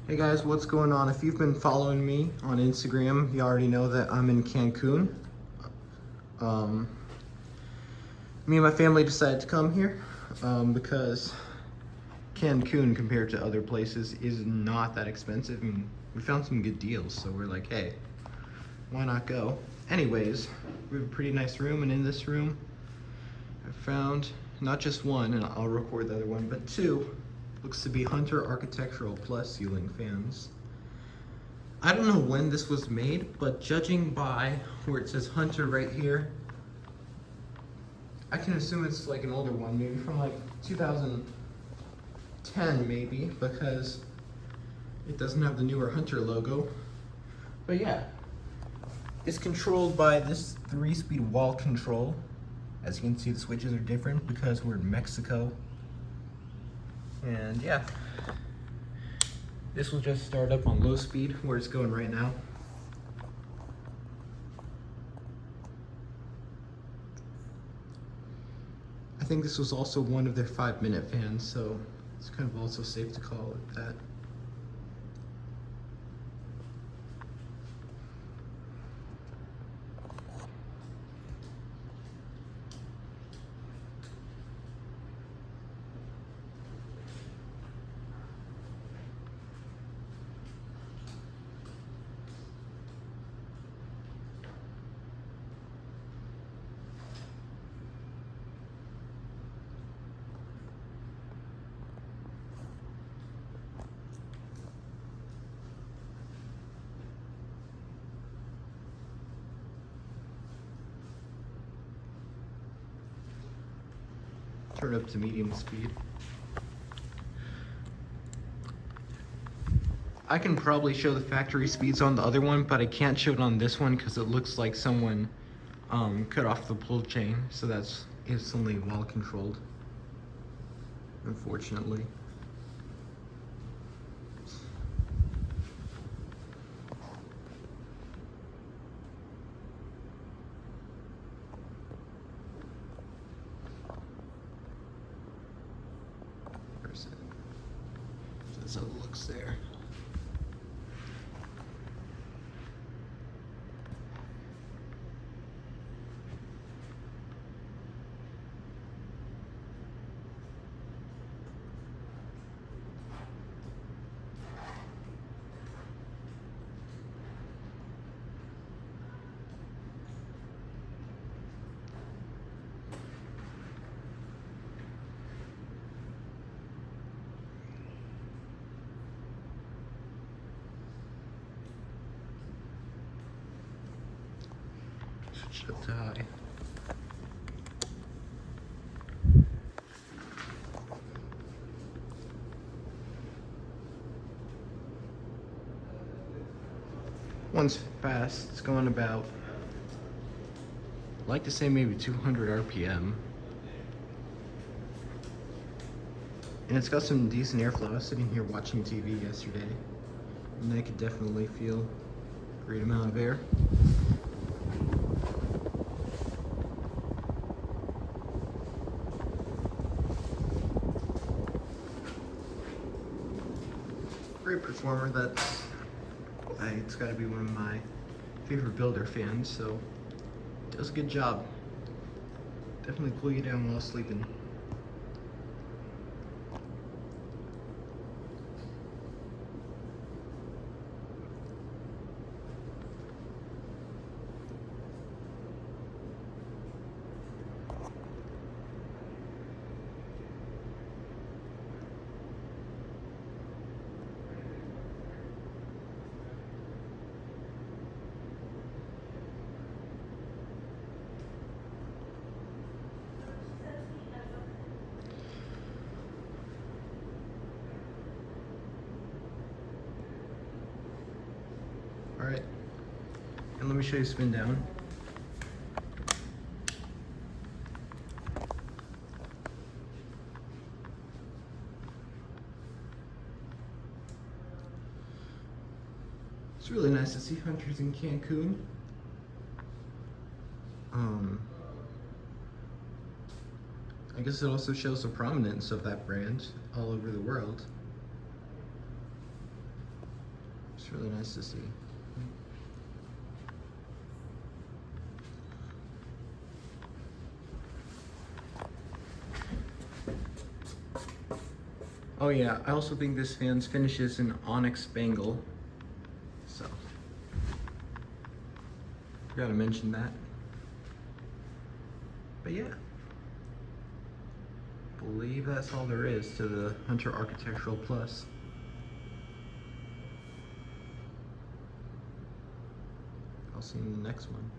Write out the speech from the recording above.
Hey guys, what's going on? If you've been following me on Instagram, you already know that I'm in Cancun. Um, Me and my family decided to come here because Cancun, compared to other places, is not that expensive. And we found some good deals, so we're like, hey, why not go? Anyways, we have a pretty nice room, and in this room, I found not just one, and I'll record the other one, but two. Looks to be Hunter Architectural Plus ceiling fans. I don't know when this was made, but judging by where it says Hunter right here, I can assume it's like an older one, maybe from like 2010 maybe, because it doesn't have the newer Hunter logo. But yeah, it's controlled by this 3-speed wall control. As you can see, the switches are different because we're in Mexico. And yeah, this will just start up on low speed where it's going right now. I think this was also one of their 5-minute fans, so it's kind of also safe to call it that. Turn up to medium speed. I can probably show the factory speeds on the other one, but I can't show it on this one because it looks like someone cut off the pull chain, so that's instantly wall controlled, unfortunately. So that's how it looks there. Switch it up to high. One's fast, it's going about, I'd like to say maybe 200 RPM. And it's got some decent airflow. I was sitting here watching TV yesterday, and I could definitely feel a great amount of air. Great performer. It's got to be one of my favorite builder fans, so does a good job. Definitely cool you down while sleeping. All right, and let me show you spin down. It's really nice to see hunters in Cancun. I guess it also shows the prominence of that brand all over the world. It's really nice to see. Oh yeah, I also think this fan's finish is an onyx bangle. So, forgot to mention that. But yeah, believe that's all there is to the Hunter Architectural Plus. I'll see you in the next one.